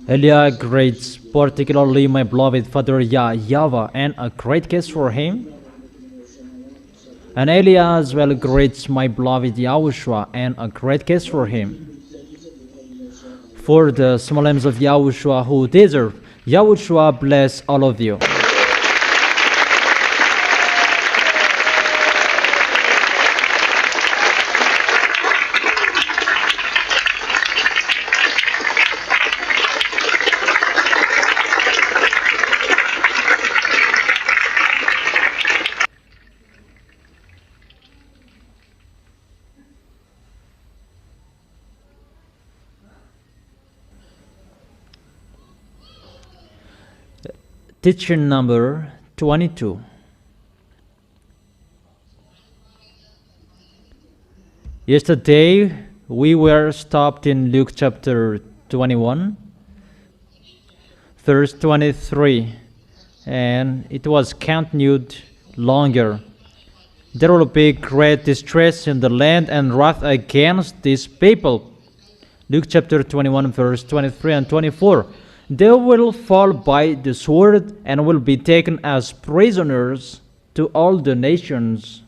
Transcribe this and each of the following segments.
Elia greets particularly my beloved father YAHVAH, and a great kiss for him. And Elia as well greets my beloved YAHOSHUA, and a great kiss for him. For the small names of YAHOSHUA who deserve, YAHOSHUA bless all of you. Teaching number 22. Yesterday we were stopped in Luke chapter 21, verse 23, and it was continued longer. There will be great distress in the land and wrath against these people. Luke chapter 21, verse 23 and 24. They will fall by the sword and will be taken as prisoners to all the nations.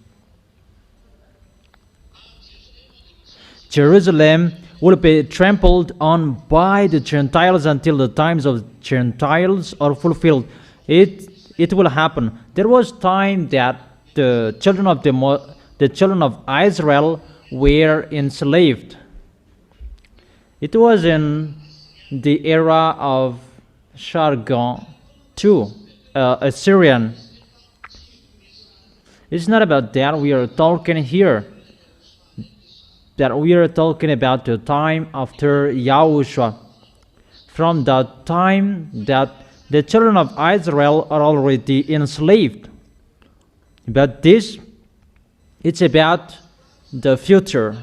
Jerusalem will be trampled on by the Gentiles until the times of Gentiles are fulfilled. It will happen. There was time that the children of Israel were enslaved. It was in the era of Sargon II, Assyrian. It's not about that we are talking here. That we are talking about the time after Yahushua. From the time that the children of Israel are already enslaved. But this, it's about the future.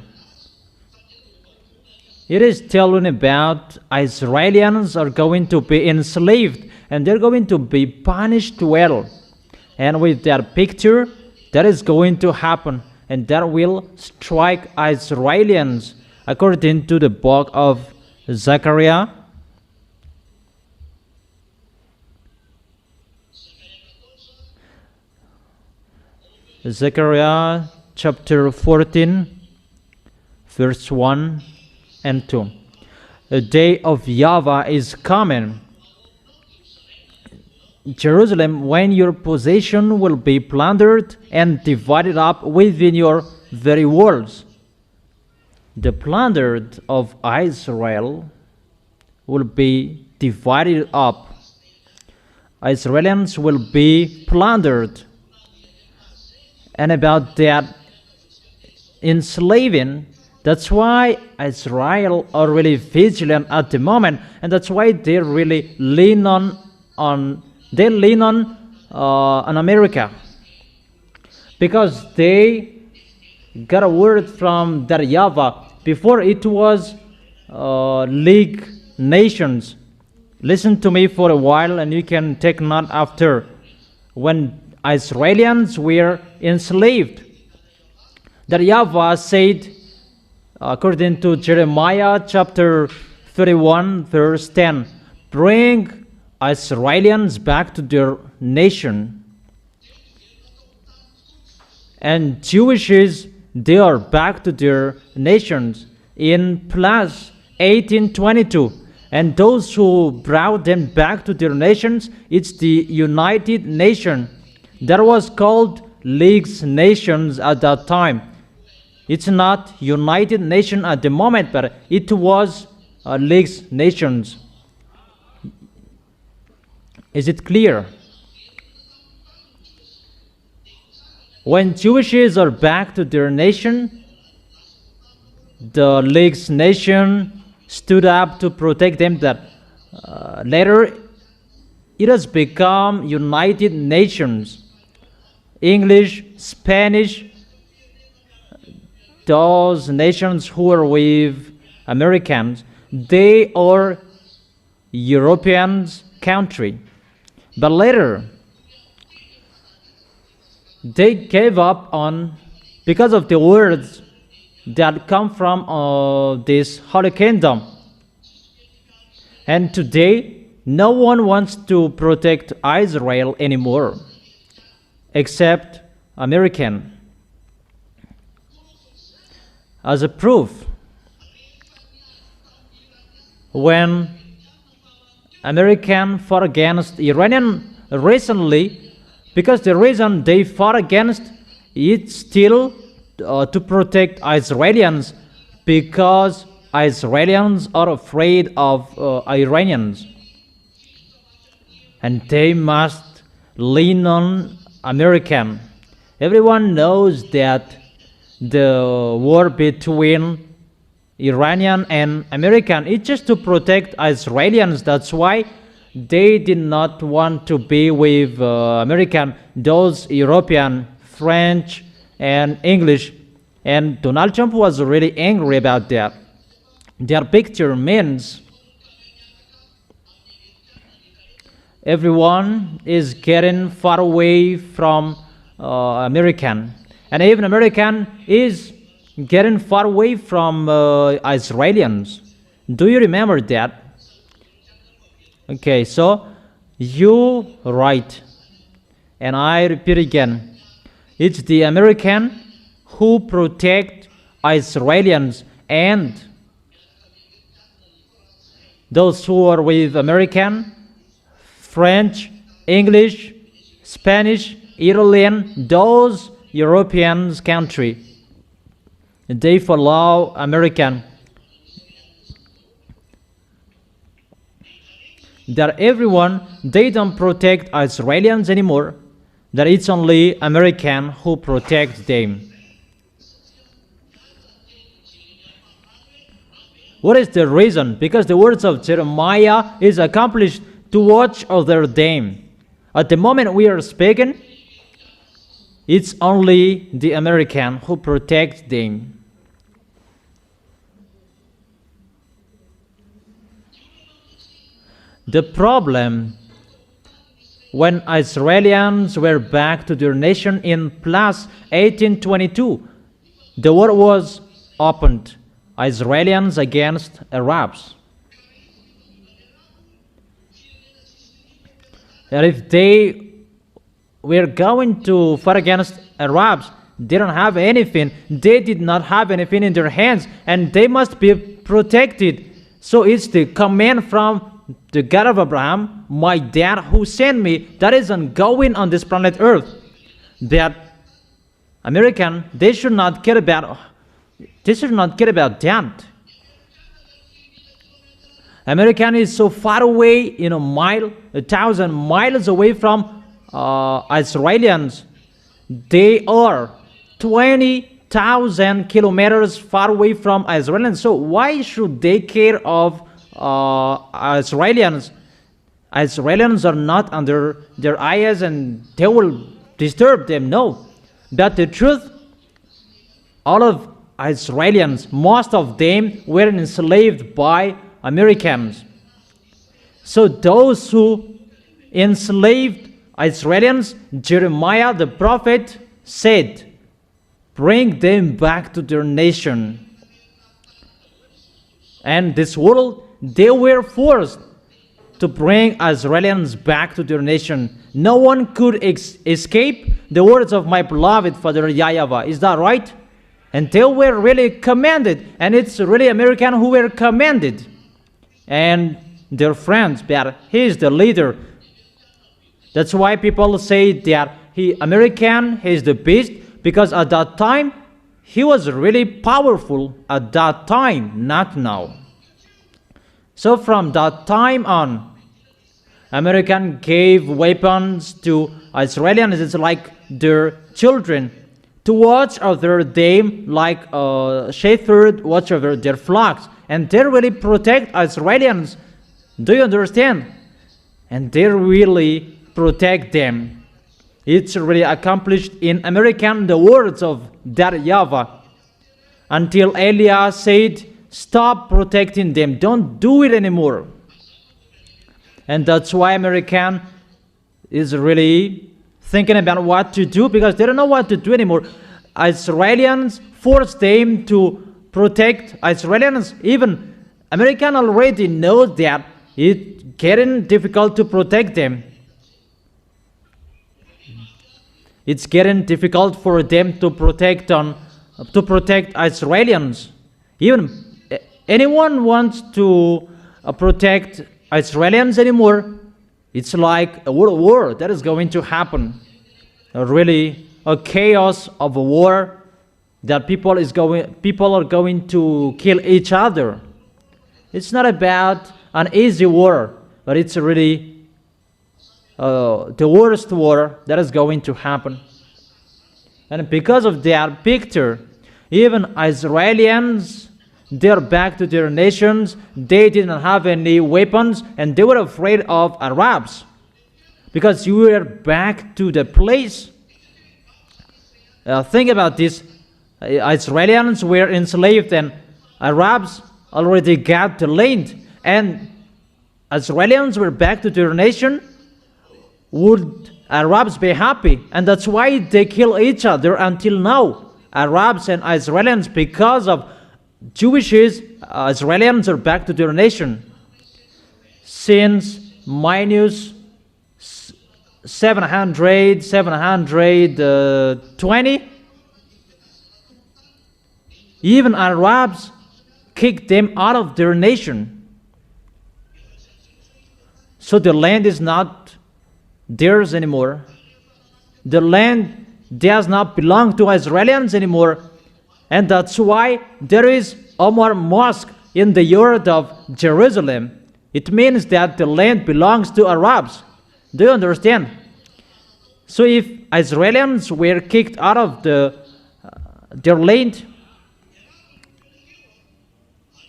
It is telling about Israelians are going to be enslaved and they're going to be punished well. And with that picture, that is going to happen, and that will strike Israelians according to the book of Zechariah. Zechariah chapter 14, verse 1 and 2. The day of YAHVAH is coming. Jerusalem, when your possession will be plundered and divided up within your very walls. The plundered of Israel will be divided up. Israelians will be plundered. And about that enslaving, that's why Israel are really vigilant at the moment, and that's why they really lean on America, because they got a word from their YAHVAH. Before it was League Nations. Listen to me for a while, and you can take note after. When Israelians were enslaved, the YAHVAH said, according to Jeremiah chapter 31, verse 10, bring Israelians back to their nation. And Jewishes, they are back to their nations in plus 1822. And those who brought them back to their nations, it's the United Nation. That was called League Nations at that time. It's not United Nation at the moment, but it was League Nations. Is it clear? When Jewishes are back to their nation, the League Nation stood up to protect them. That later it has become United Nations. English, Spanish, those nations who are with Americans, they are European country. But later, they gave up on, because of the words that come from this Holy Kingdom. And today, no one wants to protect Israel anymore, except American. As a proof, when American fought against Iranian recently, because the reason they fought against it still to protect Israelis, because Israelis are afraid of Iranians, and they must lean on American. Everyone knows that the war between Iranian and American is just to protect Israelis. That's why they did not want to be with American, those European, French, and English. And Donald Trump was really angry about that. Their picture means everyone is getting far away from American, and even American is getting far away from Israelis. Do you remember that? Okay, so you right, and I repeat again, it's the American who protect Israelis, and those who are with American, French, English, Spanish, Italian, those European country, they follow American. That everyone, they don't protect Israelis anymore, that it's only American who protects them. What is the reason? Because the words of Jeremiah is accomplished to watch over them. At the moment we are speaking, it's only the American who protects them. The problem, when Israelis were back to their nation in plus 1822, the war was opened. Israelis against Arabs. And if they were going to fight against Arabs, they don't have anything. They did not have anything in their hands, and they must be protected. So it's the command from the God of Abraham, my dad who sent me, that is ongoing on this planet Earth. That American, they should not care about that. American is so far away, in a mile, 1,000 miles away from Israelis. They are 20,000 kilometers far away from Israelis. So why should they care of Israelis? Israelis are not under their eyes and they will disturb them. No. But the truth, all of Israelis, most of them were enslaved by Americans. So those who enslaved Israelis, Jeremiah the prophet said, bring them back to their nation. And this world, they were forced to bring Israelis back to their nation. No one could escape the words of my beloved Father YAHVAH. Is that right? And they were really commanded, and it's really American who were commanded. And their friends, but he is the leader. That's why people say that American is the beast, because at that time, he was really powerful at that time, not now. So from that time on, American gave weapons to Israelis. It's like their children, to watch over them like a shepherd watch over their flocks. And they really protect Israelis. Do you understand? And they really protect them. It's really accomplished in American, the words of that YAHVAH. Until Elias said, stop protecting them. Don't do it anymore. And that's why American is really thinking about what to do, because they don't know what to do anymore. Israelis forced them to protect Israelis. Even American already knows that it's getting difficult to protect them. It's getting difficult for them to protect Israelis. Even anyone wants to protect Israelis anymore. It's like a world war that is going to happen. Really, a chaos of a war that people are going to kill each other. It's not about an easy war, but it's really the worst war that is going to happen. And because of that picture, even Israelis, they're back to their nations. They didn't have any weapons, and they were afraid of Arabs, because you were back to the place. Think about this. Israelis were enslaved, and Arabs already got the land, and Israelis were back to their nation. Would Arabs be happy? And that's why they kill each other until now. Arabs and Israelis, because of Jewishes, Israelis are back to their nation. Since minus 720, even Arabs kicked them out of their nation. So the land is not theirs anymore. The land does not belong to Israelis anymore. And that's why there is Omar Mosque in the yard of Jerusalem. It means that the land belongs to Arabs. Do you understand? So if Israelis were kicked out of their land,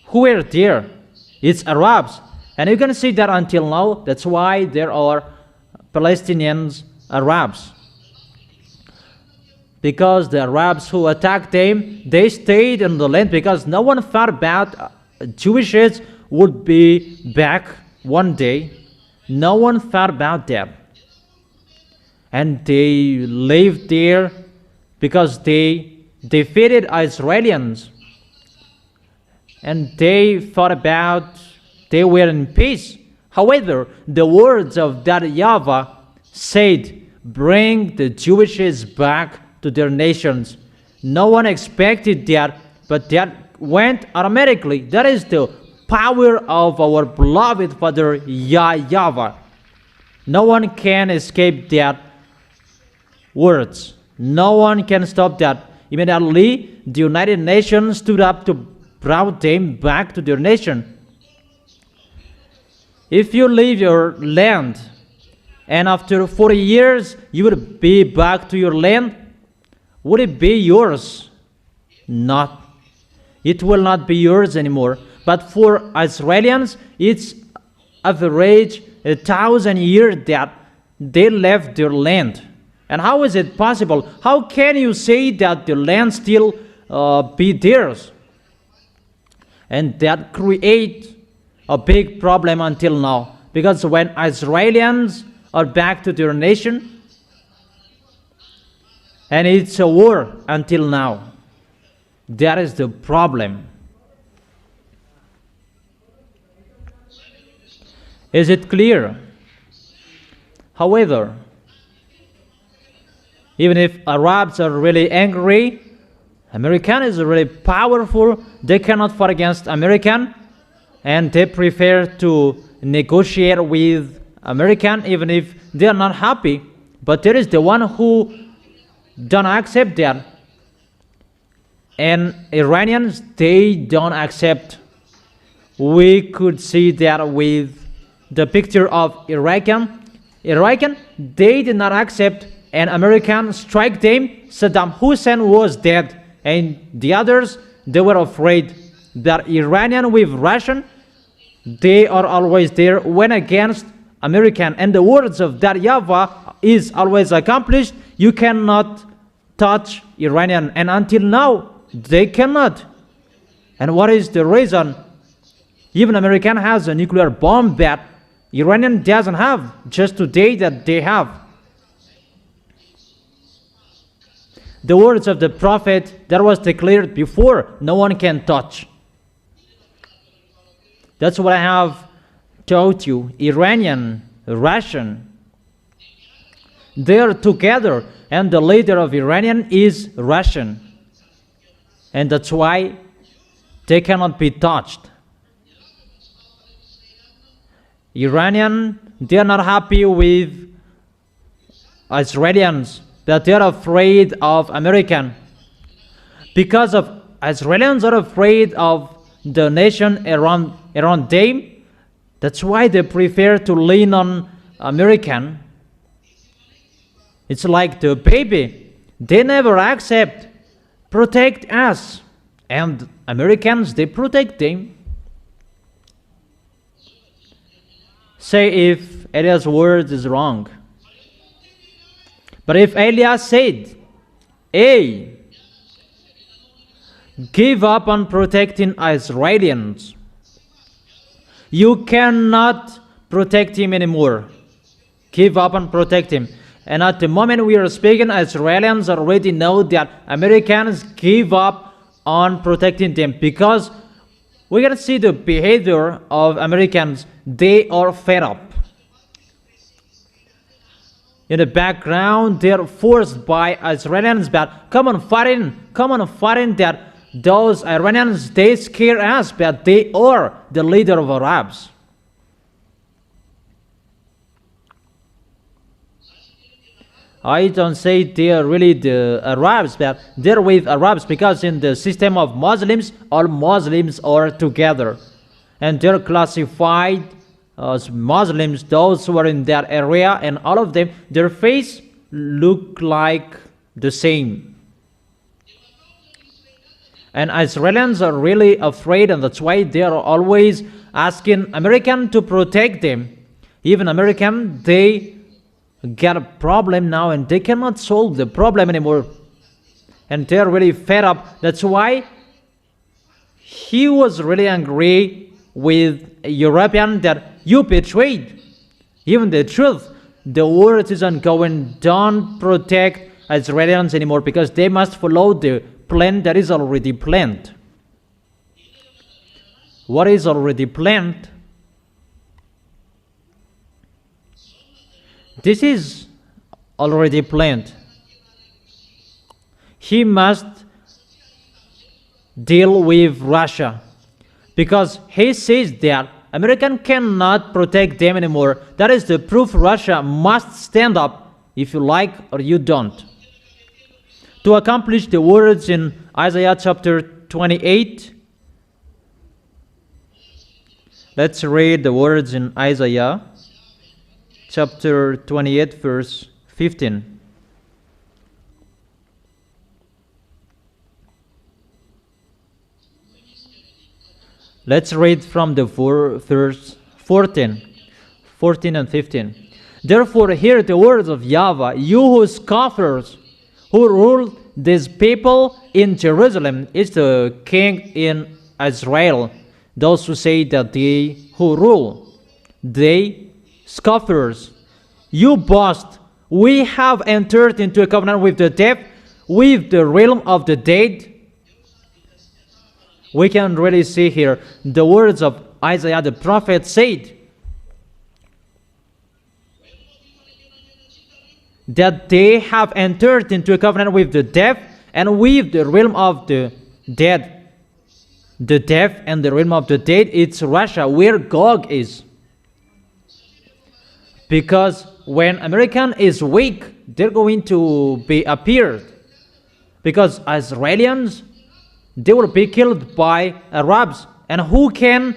who were there? It's Arabs. And you can see that until now. That's why there are Palestinians, Arabs. Because the Arabs who attacked them, they stayed in the land because no one thought about Jewishes would be back one day. No one thought about that. And they lived there because they defeated Israelis. And they thought about they were in peace. However, the words of that YAHVAH said, bring the Jewishes back to their nations. No one expected that, but that went automatically. That is the power of our beloved Father YAHVAH. No one can escape that words. No one can stop that. Immediately, the United Nations stood up to bring them back to their nation. If you leave your land and after 40 years you would be back to your land, would it be yours? Not. It will not be yours anymore. But for Israelis, it's average 1,000 years that they left their land. And how is it possible? How can you say that the land still be theirs? And that creates a big problem until now. Because when Israelis are back to their nation, and it's a war until now. That is the problem. Is it clear? However, even if Arabs are really angry, American is really powerful. They cannot fight against American, and they prefer to negotiate with American even if they are not happy. But there is the one who don't accept that. And Iranians, they don't accept. We could see that with the picture of Iranian, they did not accept, and Americans strike them. Saddam Hussein was dead, and the others, they were afraid that Iranian with Russian, they are always there, went against American. And the words of that YAHVAH is always accomplished. You cannot touch Iranian, and until now, they cannot. And what is the reason? Even American has a nuclear bomb that Iranian doesn't have, just today that they have. The words of the prophet that was declared before, no one can touch. That's what I have told you, Iranian, Russian, they're together, and the leader of Iranian is Russian. And that's why they cannot be touched. Iranian, they are not happy with Israelis, that they are afraid of American. Because of Israelis are afraid of the nation around them, that's why they prefer to lean on American. It's like the baby. They never accept, protect us. And Americans, they protect them. Say if Elias' word is wrong. But if Elias said, hey, give up on protecting Israelis, you cannot protect him anymore. Give up and protect him. And at the moment we are speaking, Israelis already know that Americans give up on protecting them, because we can see the behavior of Americans. They are fed up. In the background, they are forced by Israelis that come on fighting, that those Iranians, they scare us, but they are the leader of Arabs. I don't say they are really the Arabs, but they're with Arabs, because in the system of Muslims, all Muslims are together. And they're classified as Muslims, those who are in that area, and all of them, their face look like the same. And Israelis are really afraid, and that's why they are always asking American to protect them. Even American, they get a problem now, and they cannot solve the problem anymore. And they're really fed up. That's why he was really angry with a European that you betrayed. Even the truth, the word isn't going, don't protect Israelis anymore, because they must follow the plan that is already planned. What is already planned? This is already planned. He must deal with Russia, because he says that American cannot protect them anymore. That is the proof. Russia must stand up, if you like or you don't, to accomplish the words in Isaiah chapter 28. Let's read the words in Isaiah chapter 28, verse 15. Let's read from the verse 14 and 15. Therefore hear the words of YAHVAH, you who scoffers, who rule this people in Jerusalem. Is the king in Israel. Those who say that they who rule, they scoffers. You boast, we have entered into a covenant with the dead, with the realm of the dead. We can really see here the words of Isaiah the prophet said that they have entered into a covenant with the dead and with the realm of the dead. The dead and the realm of the dead, it's Russia, where Gog is. Because when American is weak, they're going to be appeared. Because Israelis, they will be killed by Arabs. And who can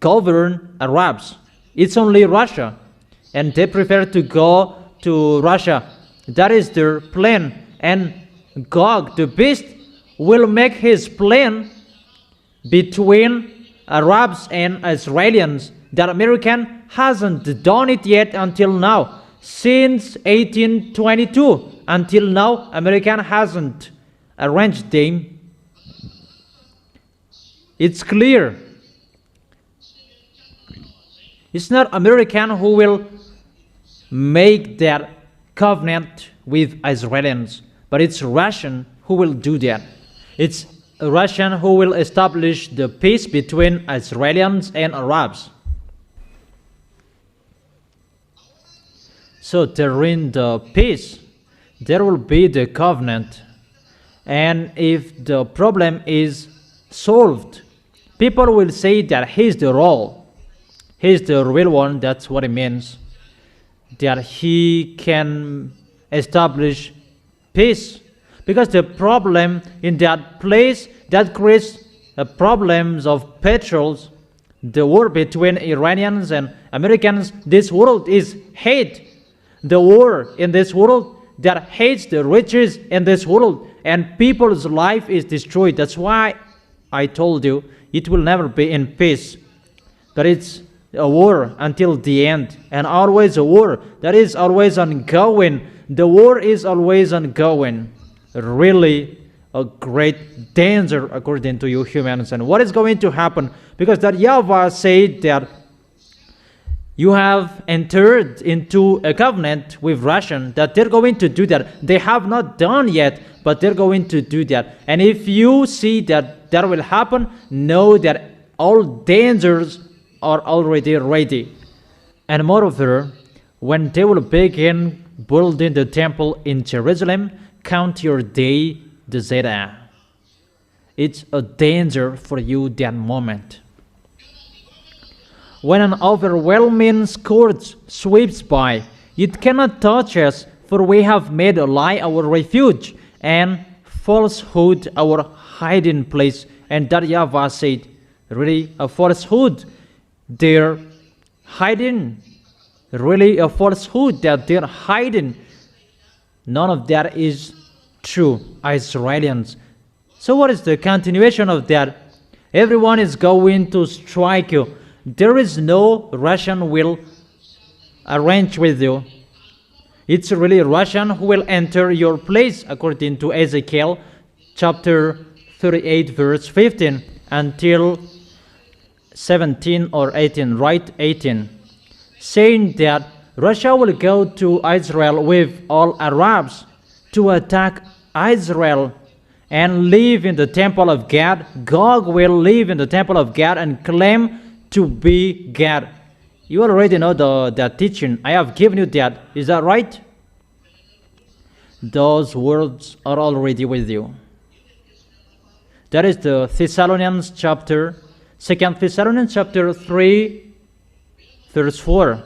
govern Arabs? It's only Russia. And they prefer to go to Russia. That is their plan. And Gog, the beast, will make his plan between Arabs and Israelis. That American hasn't done it yet until now. Since 1822 until now, American hasn't arranged them. It's clear. It's not American who will make that covenant with Israelis, but it's Russian who will do that. It's Russian who will establish the peace between Israelis and Arabs. So during the peace, there will be the covenant. And if the problem is solved, people will say that he's the real one. That's what it means. That he can establish peace. Because the problem in that place that creates problems of petrols, the war between Iranians and Americans, this world is hate. The war in this world that hates the riches in this world, and people's life is destroyed. That's why I told you it will never be in peace. But it's a war until the end, and always a war that is always ongoing. The war is always ongoing. Really a great danger according to you humans. And what is going to happen? Because that YAHVAH said that you have entered into a covenant with Russia, that they're going to do that. They have not done yet, but they're going to do that. And if you see that that will happen, know that all dangers are already ready. And moreover, when they will begin building the temple in Jerusalem, count your day, the Zeta. It's a danger for you that moment. When an overwhelming scourge sweeps by, it cannot touch us, for we have made a lie our refuge, and falsehood our hiding place. And that YAHVAH said, really a falsehood, they're hiding. Really a falsehood that they're hiding. None of that is true, Israelians. So what is the continuation of that? Everyone is going to strike you. There is no Russian will arrange with you. It's really Russian who will enter your place, according to Ezekiel chapter 38 verse 15 until 17 or 18, right? 18, saying that Russia will go to Israel with all Arabs to attack Israel and live in the temple of God. Gog will live in the temple of God and claim to be God. You already know that teaching. I have given you that. Is that right? Those words are already with you. That is the Thessalonians chapter, 2 Thessalonians chapter 3, verse 4.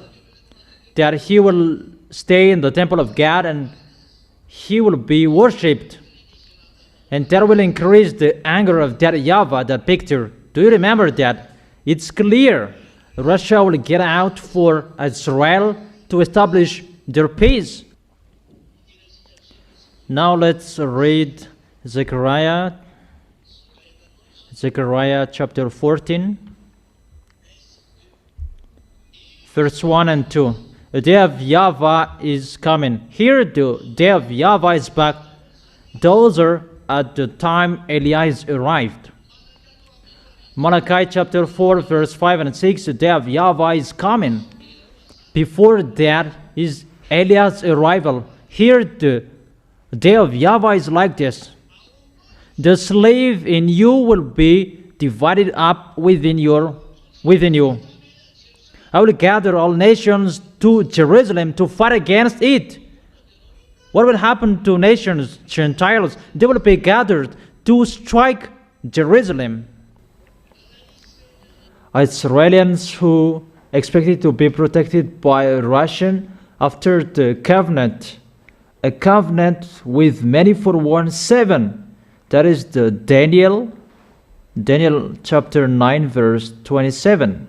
That he will stay in the temple of God and he will be worshipped. And that will increase the anger of that YAHVAH, that picture. Do you remember that? It's clear. Russia will get out for Israel to establish their peace. Now let's read Zechariah chapter 14, verse 1 and 2. The day of YAHVAH is coming. Here the day of YAHVAH is back. Those are at the time Elias arrived. Malachi chapter 4 verse 5 and 6. The day of YAHVAH is coming. Before that is Elias' arrival. Here the day of YAHVAH is like this. The slave in you will be divided up within you. I will gather all nations to Jerusalem to fight against it. What will happen to nations, Gentiles? They will be gathered to strike Jerusalem. Israelians who expected to be protected by Russian after the covenant, a covenant with many for 1:7. That is the Daniel chapter 9 verse 27.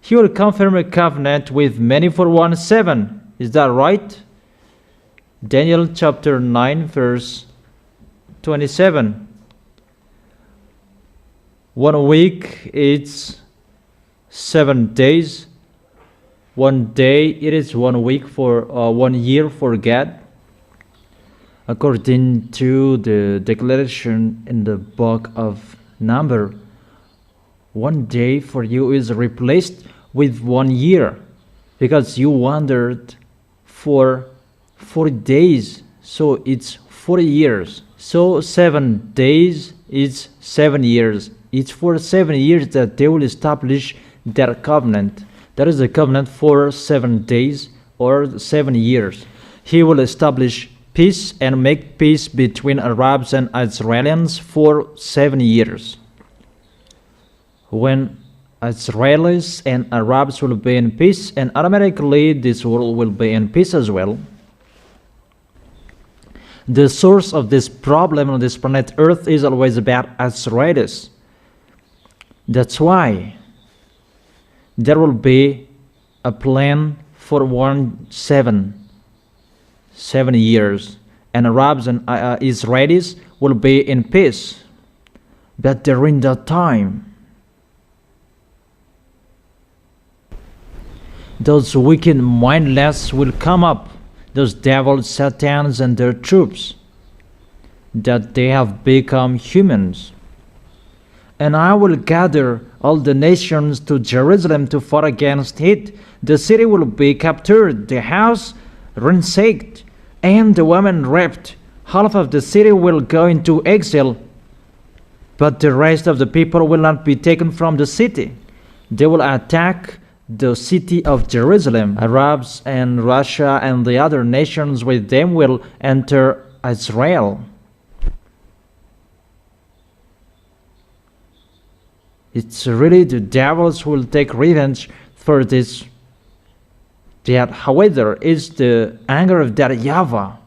He will confirm a covenant with many for 1:7. Is that right? Daniel chapter 9 verse 27. 1 week is 7 days. 1 day it is 1 week for 1 year for God. According to the declaration in the book of Number, 1 day for you is replaced with 1 year, because you wandered for 40 days, so it's 40 years. So 7 days is 7 years. It's for 7 years that they will establish their covenant. That is the covenant for 7 days or 7 years. He will establish peace and make peace between Arabs and Israelis for 7 years. When Israelis and Arabs will be in peace, and automatically this world will be in peace as well. The source of this problem on this planet Earth is always about Israelis. That's why there will be a plan for 7 years, and Arabs and Israelis will be in peace. But during that time, those wicked mindless will come up, those devils, satans, and their troops, that they have become humans. And I will gather all the nations to Jerusalem to fight against it. The city will be captured, the house ransacked, and the women raped. Half of the city will go into exile, but the rest of the people will not be taken from the city. They will attack the city of Jerusalem. Arabs and Russia and the other nations with them will enter Israel. It's really the devils who will take revenge for this. That, however, is the anger of that YAHVAH.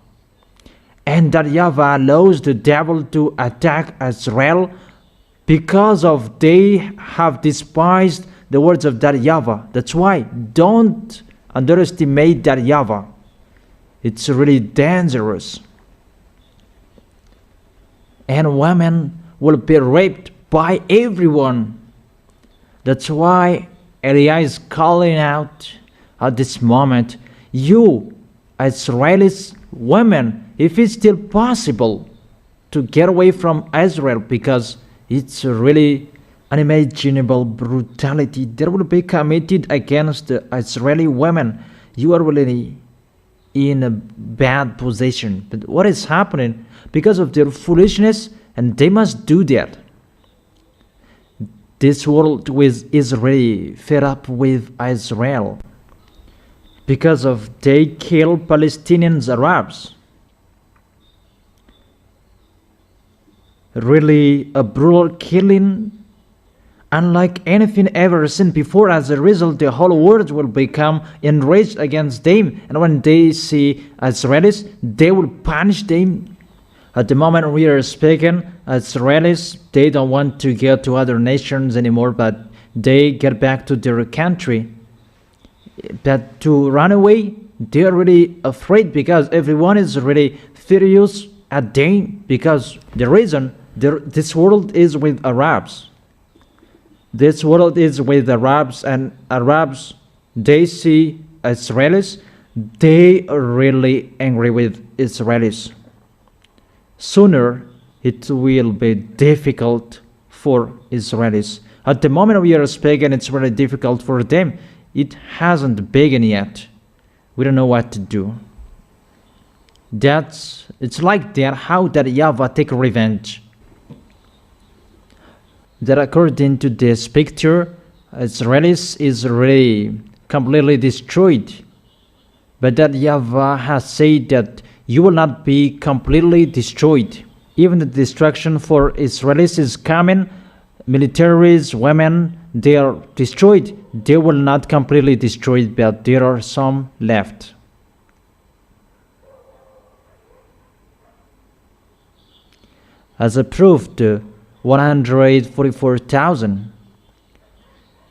And that YAHVAH allows the devil to attack Israel because of they have despised the words of that YAHVAH. That's why don't underestimate that YAHVAH. It's really dangerous. And women will be raped by everyone. That's why Eliah is calling out at this moment, you Israelis women, if it's still possible to get away from Israel, because it's really unimaginable brutality that will be committed against the Israeli women. You are really in a bad position. But what is happening? Because of their foolishness, and they must do that. This world is really fed up with Israel because of they kill Palestinians, Arabs. Really a brutal killing unlike anything ever seen before. As a result, the whole world will become enraged against them, and when they see Israelis, they will punish them. At the moment we are speaking, Israelis, they don't want to go to other nations anymore, but they get back to their country. But to run away, they are really afraid because everyone is really furious at them, because the reason this world is with Arabs. This world is with Arabs, and Arabs, they see Israelis, they are really angry with Israelis. Sooner it will be difficult for Israelis. At the moment we are speaking, it's really difficult for them. It hasn't begun yet. We don't know what to do. It's like that, how that YAHVAH take revenge. That according to this picture, Israelis is really completely destroyed. But that YAHVAH has said that you will not be completely destroyed. Even the destruction for Israelis is coming. Militaries, women, they are destroyed. They will not completely destroyed, but there are some left. As a proof, the 144,000,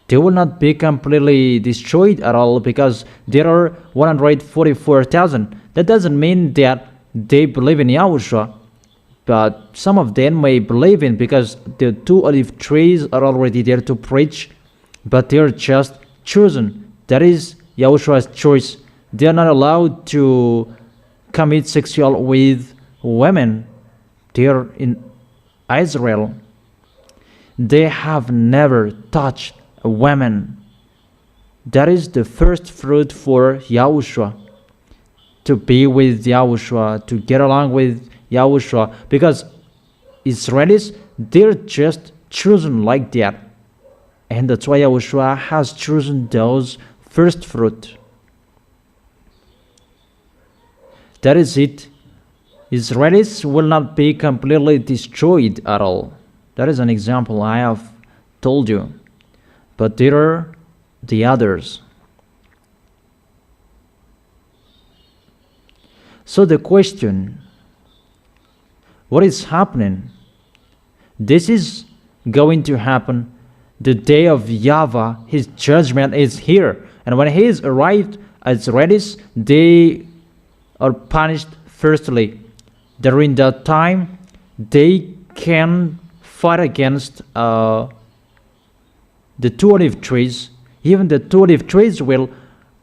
they will not be completely destroyed at all, because there are 144,000. That doesn't mean that they believe in Yahushua, but some of them may believe in, because the 2 olive trees are already there to preach, but they are just chosen. That is Yahushua's choice. They are not allowed to commit sexual with women. They are in Israel. They have never touched a woman. That is the first fruit for Yahushua. To be with Yahushua, to get along with Yahushua, because Israelis, they're just chosen like that. And that's why Yahushua has chosen those first fruit. That is it. Israelis will not be completely destroyed at all. That is an example I have told you. But there are the others. So the question, what is happening? This is going to happen the day of YAHVAH. His judgment is here. And when he is arrived as Israelis, they are punished firstly. During that time, they can fight against the two olive trees. Even the two olive trees will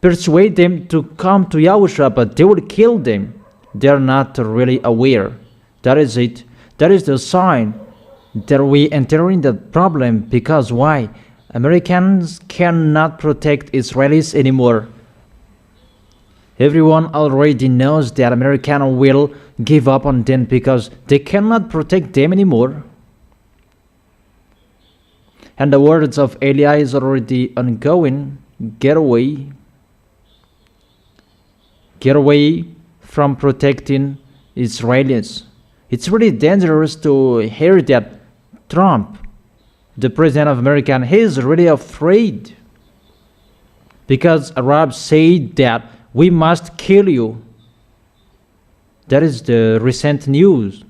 persuade them to come to Yahushua, but they will kill them. They are not really aware. That is it. That is the sign that we enter in the problem. Because why? Americans cannot protect Israelis anymore. Everyone already knows that Americans will give up on them because they cannot protect them anymore. And the words of Eli is already ongoing. Get away. Get away from protecting Israelis. It's really dangerous to hear that Trump, the president of America, he is really afraid. Because Arabs say that we must kill you. That is the recent news.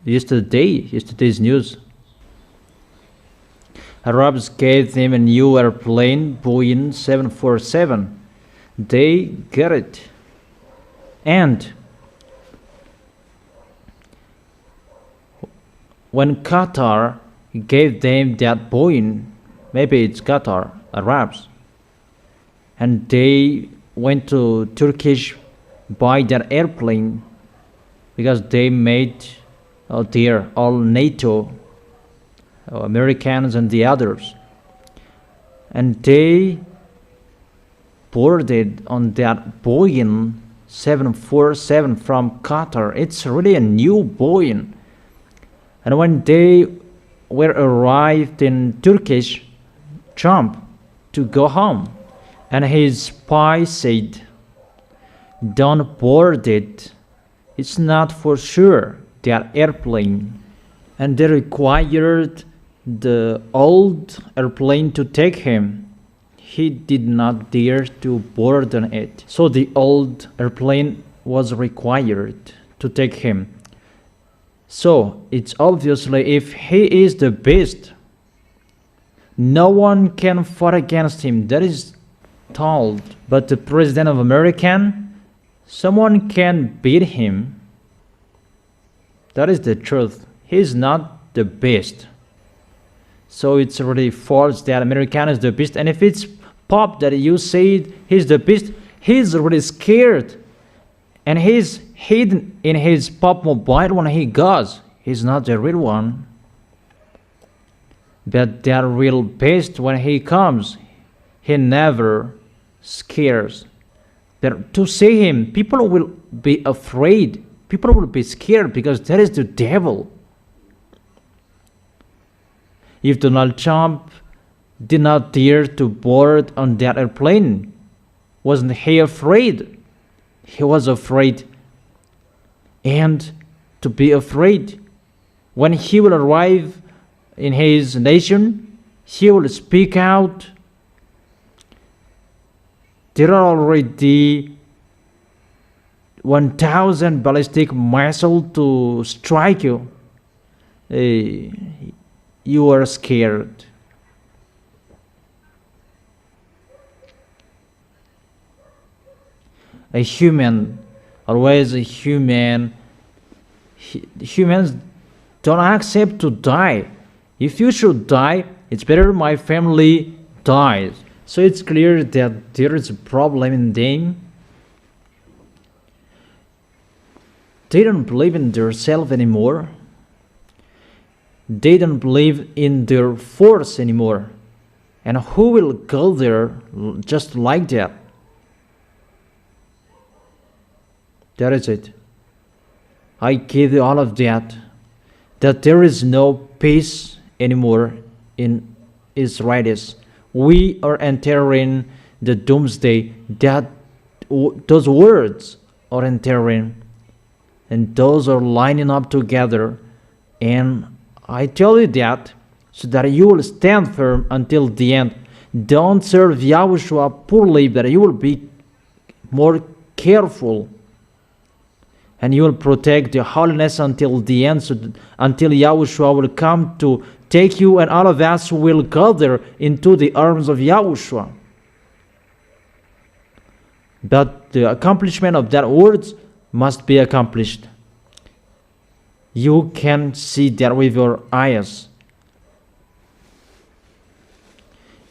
Yesterday's news. Arabs gave them a new airplane, Boeing 747. They get it. And when Qatar gave them that Boeing, maybe it's Qatar, Arabs, and they went to Turkish buy that airplane because they made there all NATO, Americans and the others, and they boarded on that Boeing 747 from Qatar. It's really a new Boeing. And when they were arrived in Turkish, Trump to go home, and his spy said, don't board it. It's not for sure that airplane. And they required the old airplane to take him. He did not dare to board on it. So the old airplane was required to take him. So it's obviously if he is the best, no one can fight against him. That is told. But the president of America, someone can beat him. That is the truth. He is not the best. So it's really false that American is the best. And if it's Pop that you said he's the best, he's really scared. And he's hidden in his Pop mobile when he goes. He's not the real one. But the real best when he comes, he never scares. But to see him, people will be afraid. People will be scared because that is the devil. If Donald Trump did not dare to board on that airplane, wasn't he afraid? He was afraid. And to be afraid, when he will arrive in his nation, he will speak out. There are already 1,000 ballistic missiles to strike you. You are scared. A human, always a human. Humans don't accept to die. If you should die, it's better my family dies. So it's clear that there is a problem in them. They don't believe in themselves anymore. They don't believe in their force anymore. And who will go there just like that? That is it. I give you all of that. That there is no peace anymore in Israelis. We are entering the doomsday that those words are entering, and those are lining up together. And I tell you that so that you will stand firm until the end. Don't serve Yahushua poorly, but you will be more careful, and you will protect the holiness until the end, until Yahushua will come to take you, and all of us will gather into the arms of Yahushua. But the accomplishment of that words must be accomplished. You can see that with your eyes.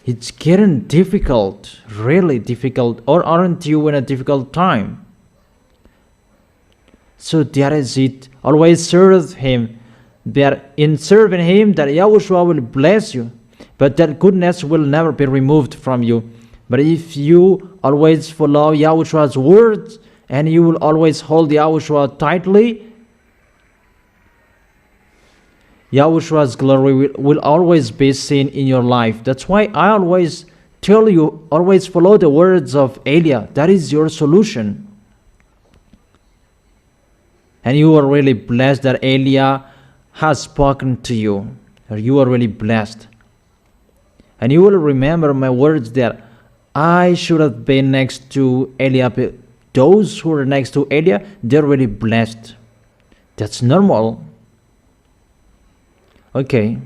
It's getting difficult, really difficult, or aren't you in a difficult time? So that is it. Always serve Him. That in serving Him, that Yahushua will bless you, but that goodness will never be removed from you. But if you always follow Yahushua's words, and you will always hold Yahushua tightly, Yahushua's glory will always be seen in your life. That's why I always tell you, always follow the words of Elia. That is your solution. And you are really blessed that Elia has spoken to you. You are really blessed. And you will remember my words that I should have been next to Elia. Those who are next to Elia, they're really blessed. That's normal. Okay.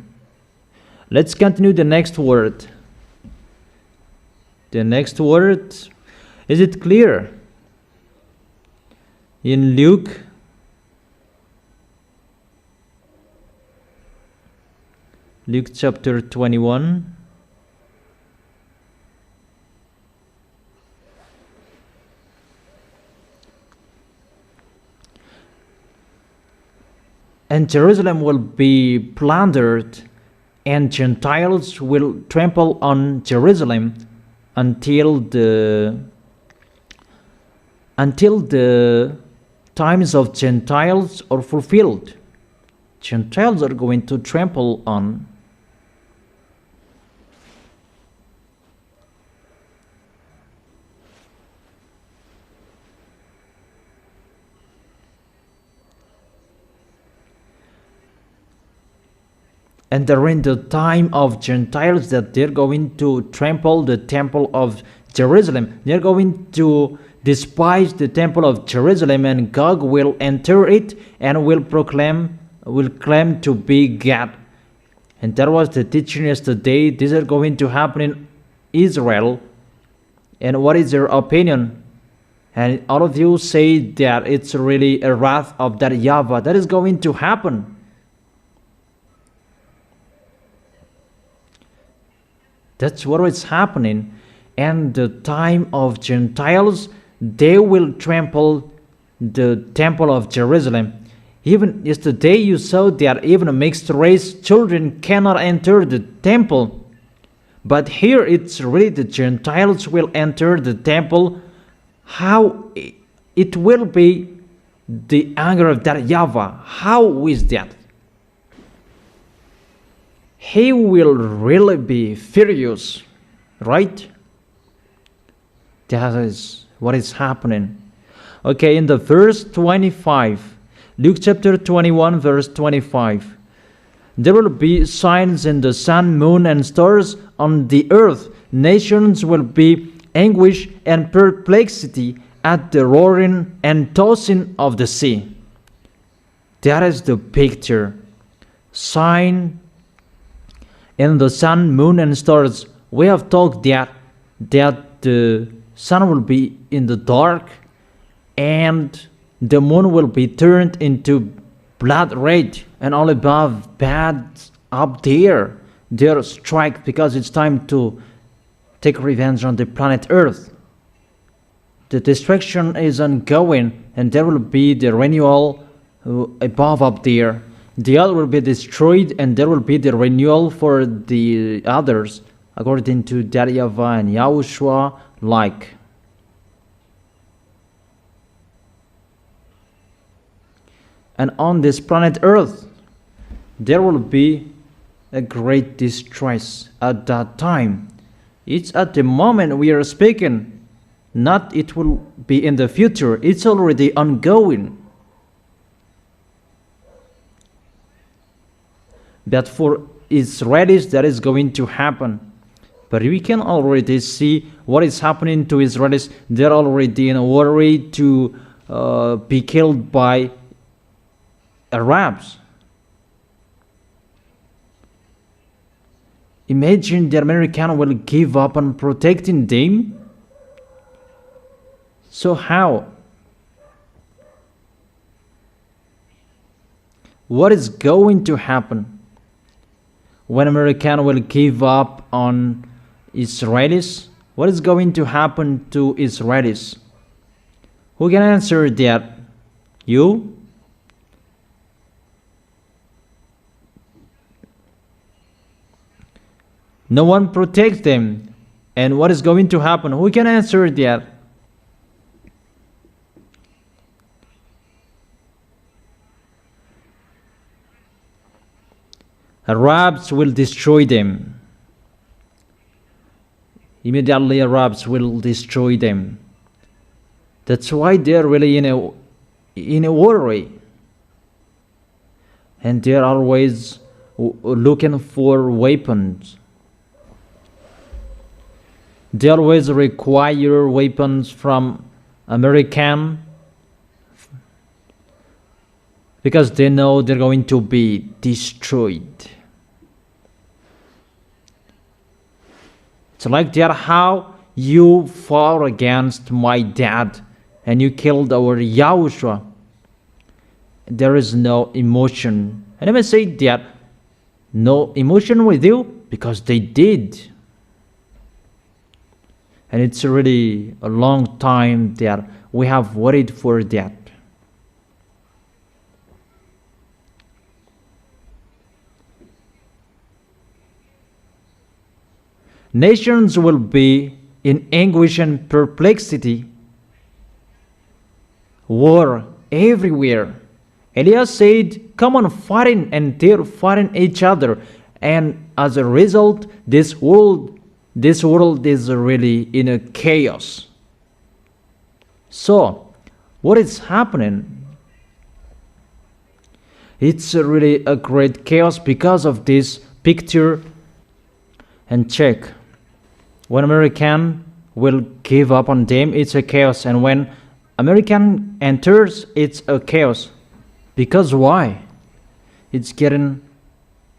Let's continue the next word. The next word, is it clear? In Luke chapter 21. And Jerusalem will be plundered, and Gentiles will trample on Jerusalem until the times of Gentiles are fulfilled. Gentiles are going to trample on. And during the time of Gentiles, that they're going to trample the temple of Jerusalem. They're going to despise the temple of Jerusalem, and God will enter it and will claim to be God. And that was the teaching yesterday. These are going to happen in Israel. And what is your opinion? And all of you say that it's really a wrath of that YAHVAH. That is going to happen. That's what is happening. And the time of Gentiles, they will trample the temple of Jerusalem. Even yesterday you saw that even mixed race children cannot enter the temple. But here it's really the Gentiles will enter the temple. How it will be the anger of that YAHVAH? How is that? He will really be furious, right? That is what is happening. Okay, in the verse 25, Luke chapter 21, verse 25. There will be signs in the sun, moon, and stars on the earth. Nations will be anguish and perplexity at the roaring and tossing of the sea. That is the picture. Sign in the sun, moon, and stars. We have talked that the sun will be in the dark, and the moon will be turned into blood red, and all above bad up there, they're strike because it's time to take revenge on the planet Earth. The destruction is ongoing, and there will be the renewal above up there. The other will be destroyed, and there will be the renewal for the others, according to YAHVAH and Yahushua like. And on this planet Earth, there will be a great distress at that time. It's at the moment we are speaking, not it will be in the future. It's already ongoing. But for Israelis, that is going to happen. But we can already see what is happening to Israelis. They're already in a worry to be killed by Arabs. Imagine the American will give up on protecting them. So how? What is going to happen when American will give up on Israelis? What is going to happen to Israelis? Who can answer that? You? No one protects them. And what is going to happen? Who can answer that? Arabs will destroy them. Immediately Arabs will destroy them. That's why they're really in a worry. And they're always looking for weapons. They always require weapons from American because they know they're going to be destroyed. It's like that how you fought against my dad and you killed our YAHOSHUA. There is no emotion. And I may say that no emotion with you because they did. And it's really a long time that we have waited for that. Nations will be in anguish and perplexity. War everywhere. Elias said, come on fighting, and they're fighting each other. And as a result, this world is really in a chaos. So, what is happening? It's really a great chaos because of this picture. And check. When American will give up on them, it's a chaos. And when American enters, it's a chaos. Because why? It's getting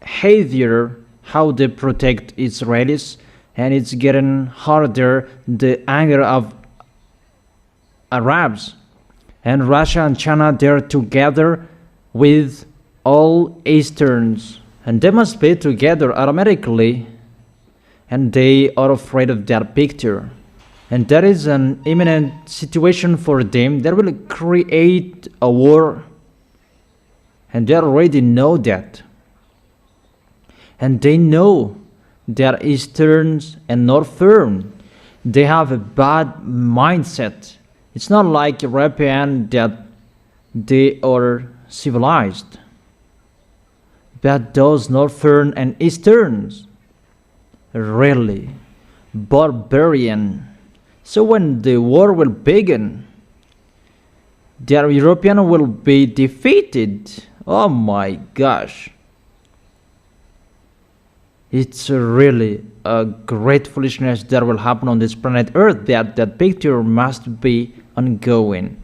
heavier how they protect Israelis. And it's getting harder, the anger of Arabs. And Russia and China, they're together with all Easterns. And they must be together automatically. And they are afraid of that picture. And that is an imminent situation for them. That will create a war. And they already know that. And they know that Easterns and Northern, they have a bad mindset. It's not like European that they are civilized. But those Northern and Easterns, really barbarian. So when the war will begin, the European will be defeated. Oh my gosh. It's really a great foolishness that will happen on this planet Earth. That picture must be ongoing.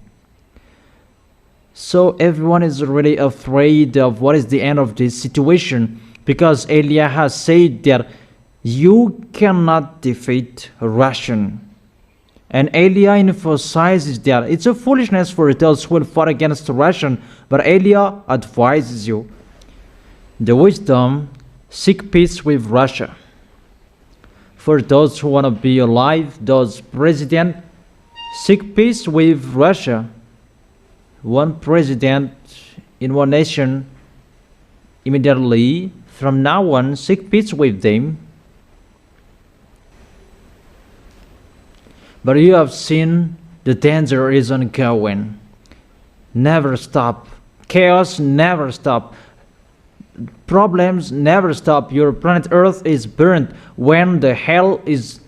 So everyone is really afraid of what is the end of this situation, because Elia has said that you cannot defeat Russian. And Elia emphasizes that it's a foolishness for those who will fight against Russian, but Elia advises you the wisdom. Seek peace with Russia. For those who want to be alive, those president, seek peace with Russia. One president in one nation, immediately from now on, seek peace with them. But you have seen the danger is ongoing. Never stop. Chaos never stop. problems never stop. Your planet Earth is burned. When the hell is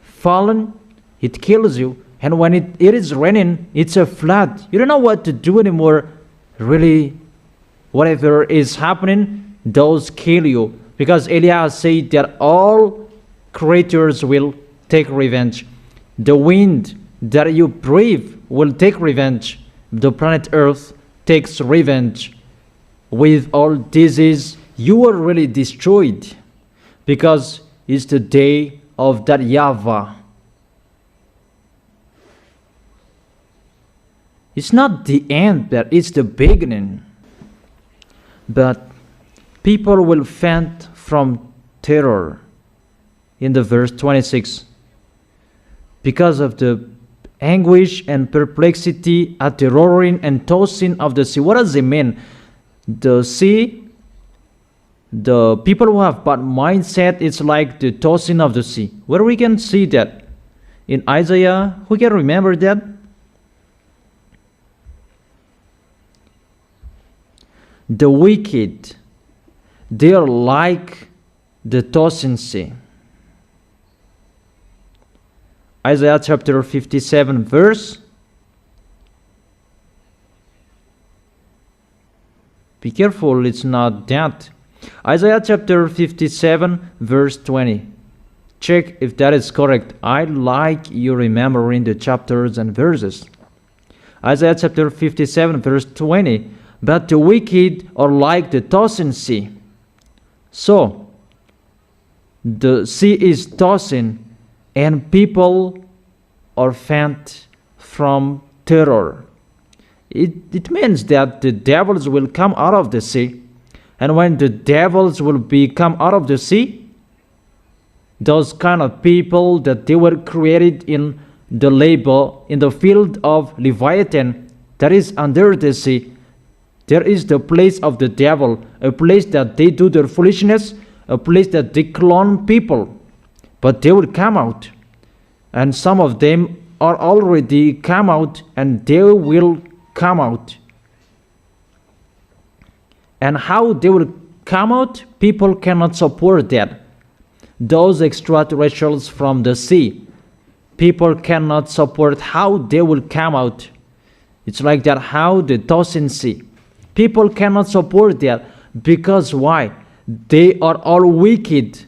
fallen, it kills you. And when it is raining, it's a flood. You don't know what to do anymore. Really, whatever is happening, those kill you. Because Eliah said that all creatures will take revenge. The wind that you breathe will take revenge. The planet Earth takes revenge. With all disease, you are really destroyed. Because it's the day of that YAHVAH. It's not the end, but it's the beginning. But people will faint from terror. In the verse 26. Because of the anguish and perplexity at the roaring and tossing of the sea. What does it mean? The sea, the people who have bad mindset, it's like the tossing of the sea. Where we can see that? In Isaiah, who can remember that? The wicked, they are like the tossing sea. Isaiah chapter 57 verse. Be careful, it's not that. Isaiah chapter 57 verse 20. Check if that is correct. I like you remembering the chapters and verses. Isaiah chapter 57 verse 20. But the wicked are like the tossing sea. So, the sea is tossing and people are faint from terror. It means that the devils will come out of the sea. And when the devils will come out of the sea, those kind of people that they were created in the labor, in the field of Leviathan, that is under the sea, there is the place of the devil, a place that they do their foolishness, a place that they clone people. But they will come out. And some of them are already come out, and they will come out. And how they will come out, people cannot support that. Those extraterrestrials from the sea, people cannot support how they will come out. It's like that, how the tossing sea. People cannot support that. Because why? They are all wicked.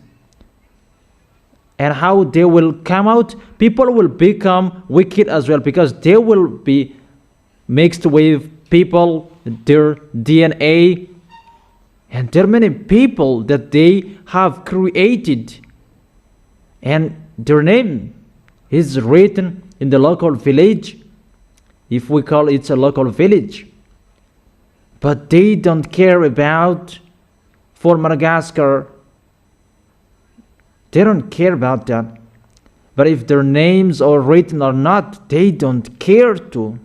And how they will come out? People will become wicked as well, because they will be mixed with people, their DNA. And there are many people that they have created. And their name is written in the local village, if we call it a local village. But they don't care about, for Madagascar, they don't care about that. But if their names are written or not, they don't care to.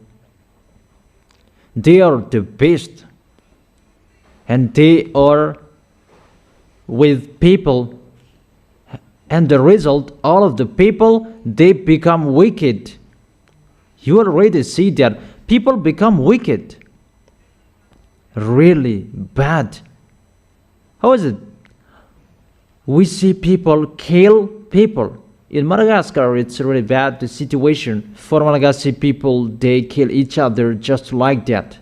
They are the best. And they are with people. And the result, all of the people, they become wicked. You already see that. People become wicked. Really bad. How is it? We see people kill people. In Madagascar, it's really bad, the situation. For Malagasy people, they kill each other just like that.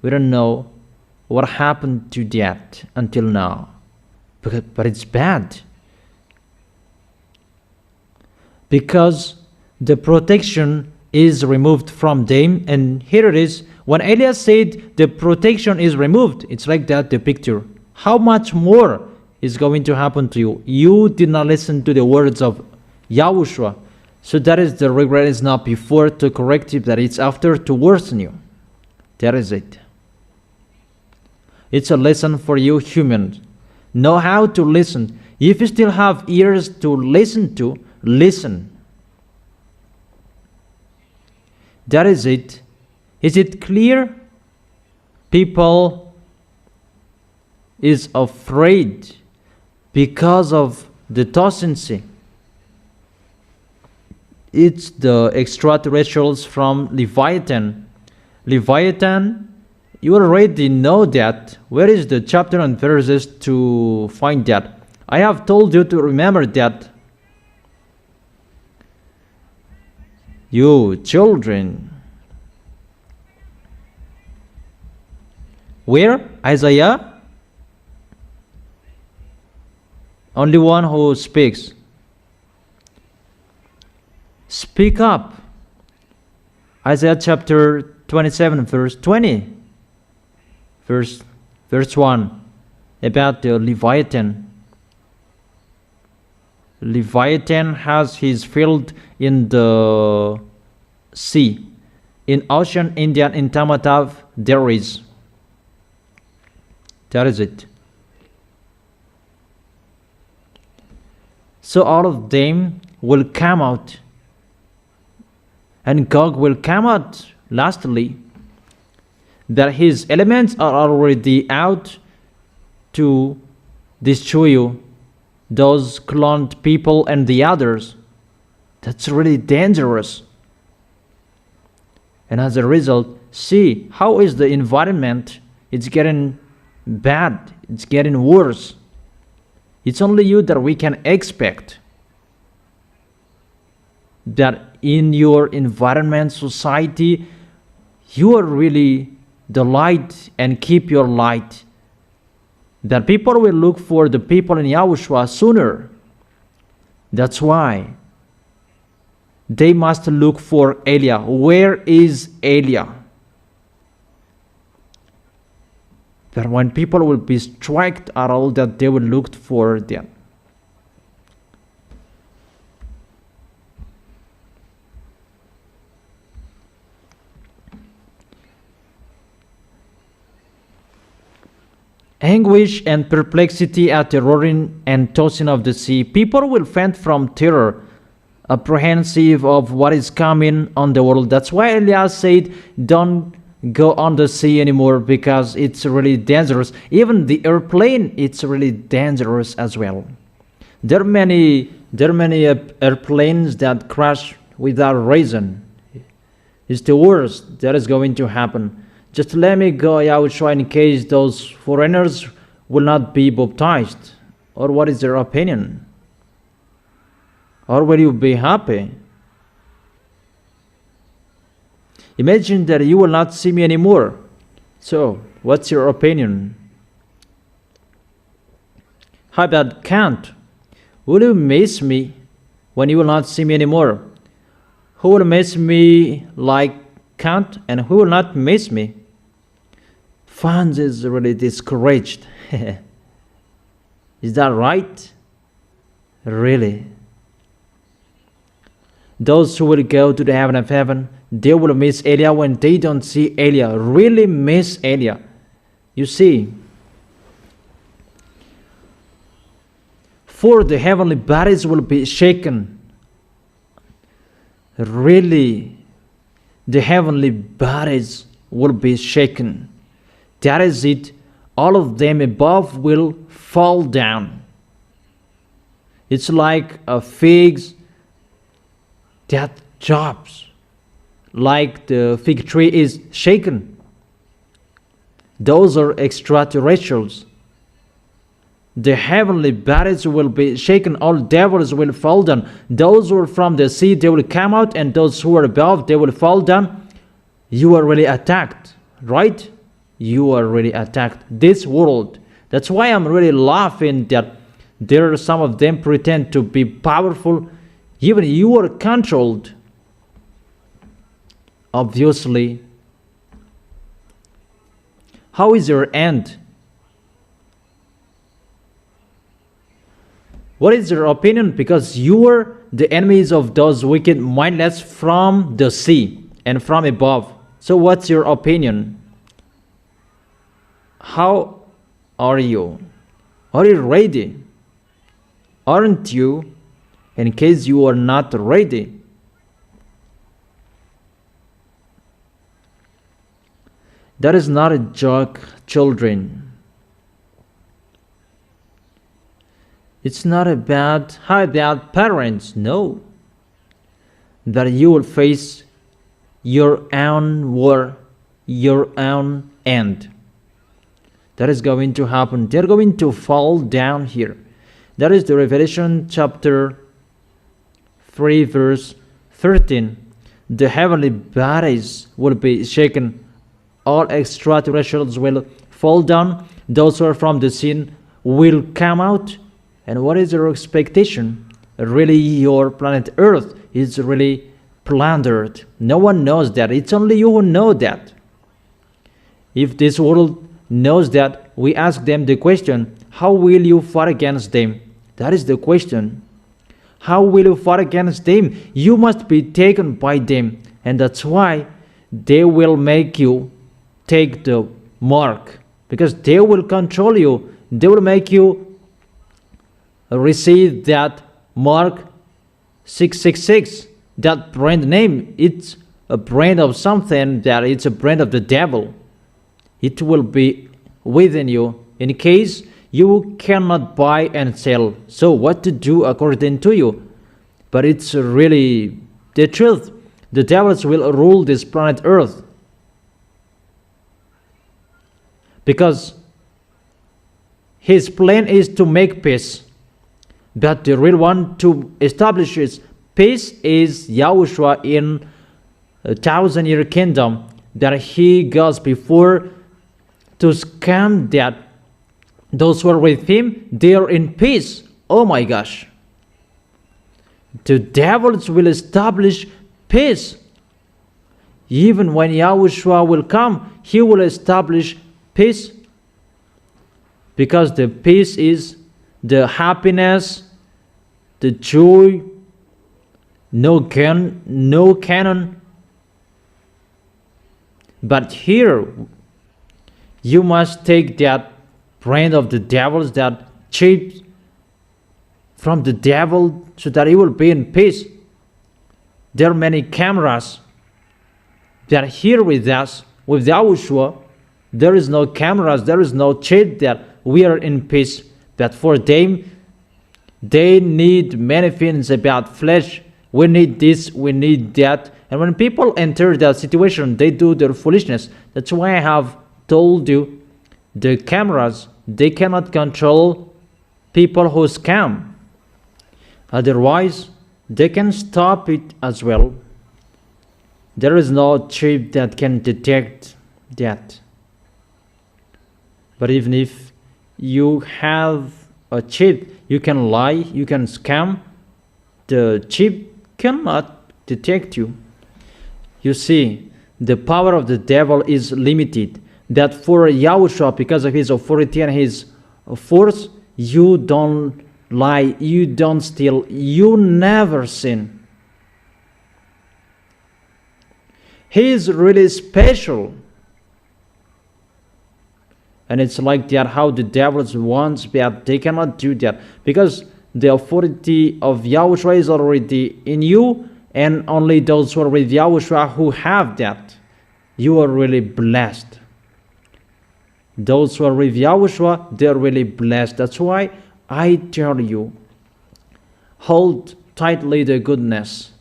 We don't know what happened to that until now. But it's bad. Because the protection is removed from them. And here it is. When Elias said the protection is removed, it's like that, the picture. How much more is going to happen to you? You did not listen to the words of YAHOSHUA. So that is the regret is not before to correct you, that it's after to worsen you. That is it. It's a lesson for you humans. Know how to listen. If you still have ears to listen to, listen. That is it. Is it clear? People is afraid because of the tossing sea. It's the extraterrestrials from Leviathan. Leviathan You already know that. Where is the chapter and verses to find that? I have told you to remember that. You children. Where? Isaiah? Only one who speaks. Speak up. Isaiah chapter 27 verse 20. Verse 1. About the Leviathan. Leviathan has his field in the sea. In Ocean Indian, in Tamatav, there is. That is it. So all of them will come out. And Gog will come out lastly. That his elements are already out to destroy you. Those cloned people and the others. That's really dangerous. And as a result, see how is the environment. It's getting bad. It's getting worse. It's only you that we can expect. That in your environment, society, you are really the light and keep your light. That people will look for the people in Yahushua sooner. That's why they must look for Elia. Where is Elia? That when people will be struck at all, that they will look for them. Anguish and perplexity at the roaring and tossing of the sea. People will faint from terror, apprehensive of what is coming on the world. That's why Elias said, don't go on the sea anymore, because it's really dangerous. Even the airplane, it's really dangerous as well. There are many airplanes that crash without reason. It's the worst that is going to happen. Just let me go, YAHOSHUA, in case those foreigners will not be baptized. Or what is their opinion? Or will you be happy? Imagine that you will not see me anymore. So, what's your opinion? How about Kant? Will you miss me when you will not see me anymore? Who will miss me like Kant, and who will not miss me? Franz is really discouraged. Is that right? Really? Those who will go to the heaven of heaven, they will miss Elia when they don't see Elia. Really miss Elia. You see, for the heavenly bodies will be shaken. Really, the heavenly bodies will be shaken. That is it. All of them above will fall down. It's like a figs that drops, like the fig tree is shaken. Those are extraterrestrials. The heavenly bodies will be shaken. All devils will fall down. Those who are from the sea, they will come out, and those who are above, they will fall down. You are really attacked, right? You are really attacked. This world. That's why I'm really laughing that there are some of them pretend to be powerful. Even you are controlled. Obviously. How is your end? What is your opinion? Because you are the enemies of those wicked mindless from the sea and from above. So what's your opinion? How are you? Are you ready? Aren't you? In case you are not ready. That is not a joke, children. It's not about how about parents. No. That you will face your own war your own end. That is going to happen. They're going to fall down here. That is the Revelation chapter 3 verse 13. The heavenly bodies will be shaken. All extraterrestrials will fall down. Those who are from the sin will come out. And what is your expectation? Really, your planet Earth is really plundered. No one knows that. It's only you who know that. If this world knows that, we ask them the question, how will you fight against them? That is the question. How will you fight against them? You must be taken by them. And that's why they will make you take the mark. Because they will control you. They will make you receive that mark 666. That brand name, it's a brand of something, that it's a brand of the devil. It will be within you in case you cannot buy and sell. So what to do according to you? But it's really the truth. The devils will rule this planet Earth. Because his plan is to make peace. But the real one to establish his peace is Yahushua in a 1,000-year kingdom, that he goes before to scam that those who are with him, they are in peace. Oh my gosh. The devils will establish peace. Even when Yahushua will come, he will establish peace. Because the peace is the happiness, the joy, no canon. But here, you must take that brand of the devils, that chip from the devil, so that he will be in peace. There are many cameras that are here with us, with Yahushua. There is no cameras, there is no chip that we are in peace. But for them, they need many things about flesh. We need this, we need that. And when people enter that situation, they do their foolishness. That's why I have told you, the cameras, they cannot control people who scam. Otherwise, they can stop it as well. There is no chip that can detect that. But even if you have a chip, you can lie, you can scam, the chip cannot detect you. You see, the power of the devil is limited. That for Yahushua, because of his authority and his force, you don't lie, you don't steal, you never sin. He is really special. And it's like that how the devils want, but they cannot do that. Because the authority of Yahushua is already in you, and only those who are with Yahushua who have that. You are really blessed. Those who are with Yahushua, they are really blessed. That's why I tell you, hold tightly the goodness,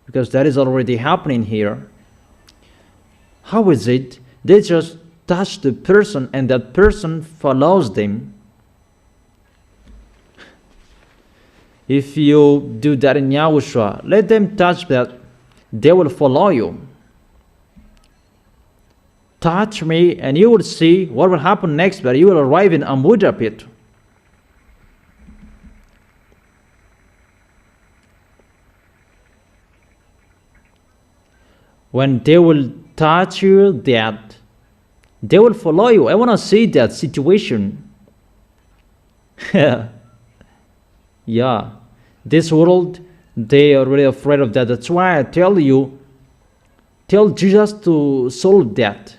because that is already happening here. How is it? They just touch the person and that person follows them. If you do that in Yahushua, let them touch that, they will follow you. Touch me and you will see what will happen next, but you will arrive in Amuda pit. When they will touch you, that they will follow you. I want to see that situation. Yeah, this world, they are really afraid of that. That's why I tell you, tell Jesus to solve that.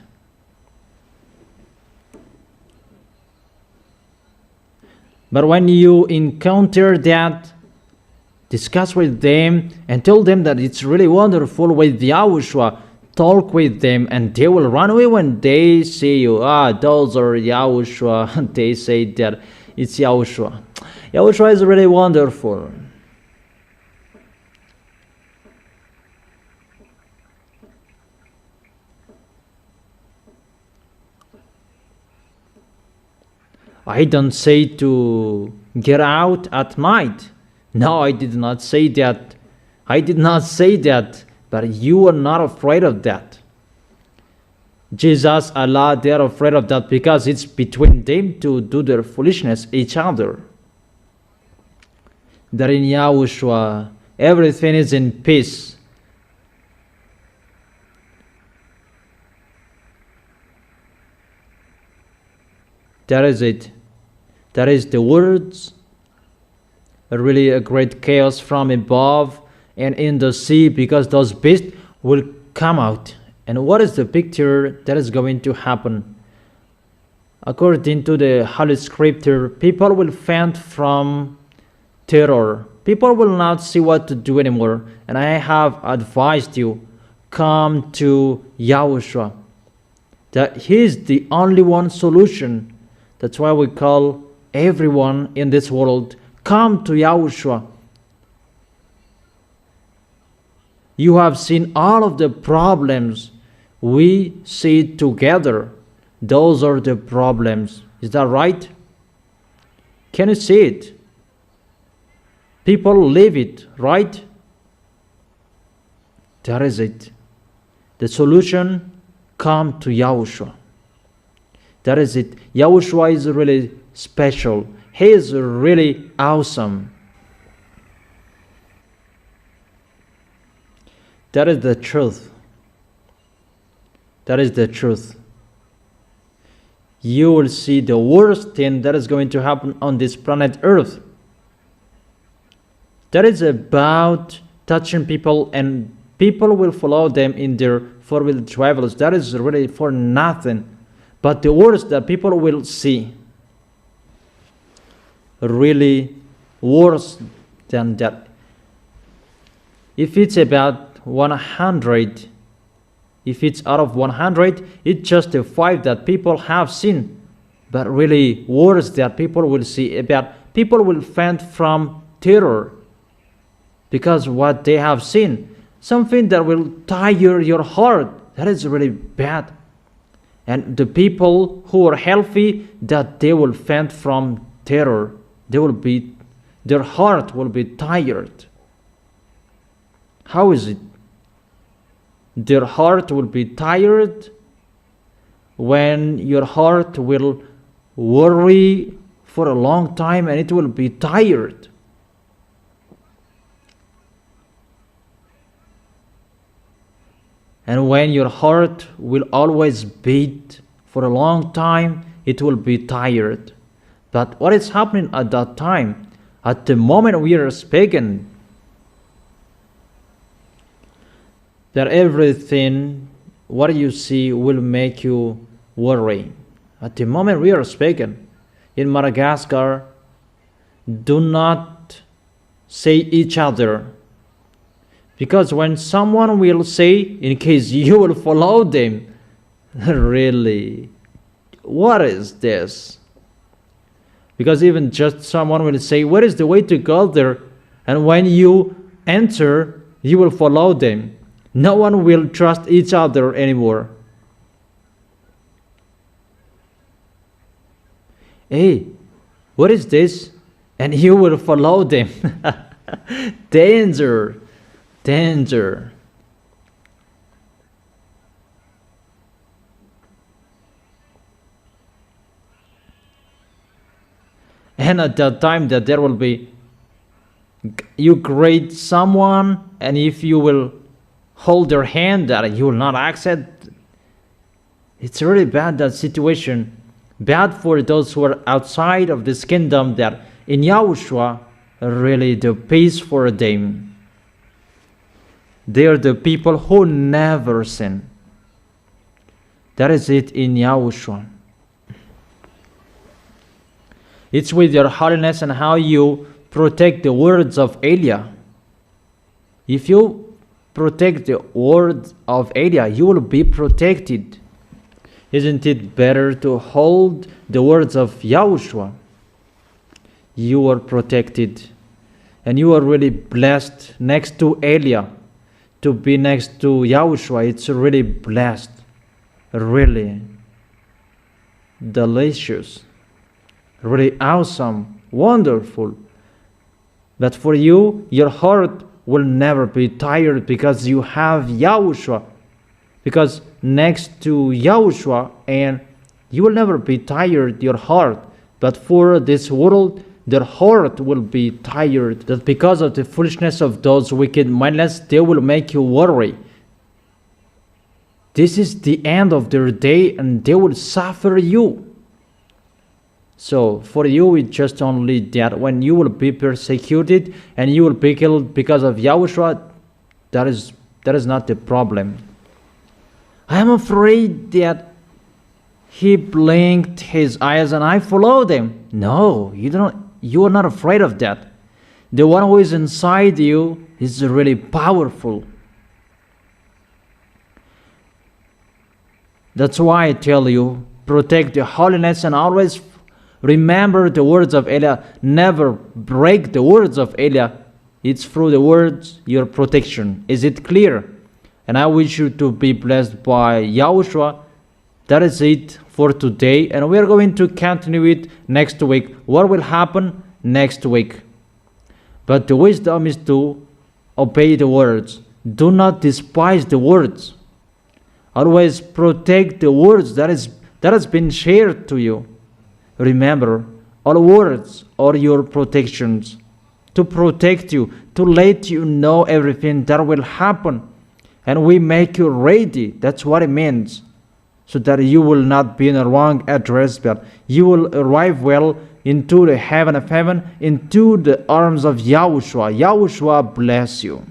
But when you encounter that, discuss with them and tell them that it's really wonderful with Yahushua. Talk with them and they will run away when they see you. Those are Yahushua. They say that it's Yahushua. Yahushua is really wonderful. I don't say to get out at night. No, I did not say that. I did not say that, but you are not afraid of that. Jesus, Allah, they are afraid of that because it's between them to do their foolishness each other. That in Yahushua, everything is in peace. That is it. That is the words. Really a great chaos from above and in the sea, because those beasts will come out. And what is the picture that is going to happen? According to the Holy Scripture, people will faint from terror. People will not see what to do anymore. And I have advised you, come to Yahushua. That He is the only one solution. That's why we call everyone in this world, come to Yahushua. You have seen all of the problems. We see together. Those are the problems. Is that right? Can you see it? People live it, right? That is it. The solution, come to Yahushua. That is it. Yahushua is really special. He is really awesome. That is the truth. That is the truth. You will see the worst thing that is going to happen on this planet Earth. That is about touching people, and people will follow them in their four-wheel travels. That is really for nothing. But the worst that people will see, really worse than that. If it's about 100, if it's out of 100, it's just the 5 that people have seen. But really worse that people will see, about people will faint from terror because what they have seen, something that will tire your heart. That is really bad. And the people who are healthy, that they will faint from terror. Their heart will be tired. How is it? Their heart will be tired when your heart will worry for a long time and it will be tired. And when your heart will always beat for a long time, it will be tired. But what is happening at that time? At the moment we are speaking, that everything, what you see, will make you worry. At the moment we are speaking, in Madagascar, do not say each other. Because when someone will say, in case you will follow them, really, what is this? Because even just someone will say, where is the way to go there? And when you enter, you will follow them. No one will trust each other anymore. Hey, what is this? And you will follow them. Danger. Danger. And at that time that there will be, you greet someone, and if you will hold their hand, that you will not accept. It's really bad, that situation. Bad for those who are outside of this kingdom, that in Yahushua, really the peace for them. They are the people who never sin. That is it in Yahushua. It's with your holiness and how you protect the words of Elia. If you protect the words of Elia, you will be protected. Isn't it better to hold the words of Yahushua? You are protected. And you are really blessed next to Elia. To be next to Yahushua, it's really blessed. Really delicious. really awesome, wonderful. But for you, your heart will never be tired because you have Yahushua. Because next to Yahushua, and you will never be tired, your heart. But for this world, their heart will be tired. That because of the foolishness of those wicked mindless, they will make you worry. This is the end of their day, and they will suffer you. So for you, it's just only that when you will be persecuted and you will be killed because of Yahushua, that is not the problem. I am afraid that he blinked his eyes and I followed him. No, you are not afraid of that. The one who is inside you is really powerful. That's why I tell you, protect your holiness and always remember the words of Elia. Never break the words of Elia. It's through the words your protection. Is it clear? And I wish you to be blessed by Yahushua. That is it for today. And we are going to continue it next week. What will happen next week? But the wisdom is to obey the words. Do not despise the words. Always protect the words that has been shared to you. Remember, all words are your protections, to protect you, to let you know everything that will happen. And we make you ready. That's what it means. So that you will not be in a wrong address, but you will arrive well into the heaven of heaven, into the arms of Yahushua. Yahushua bless you.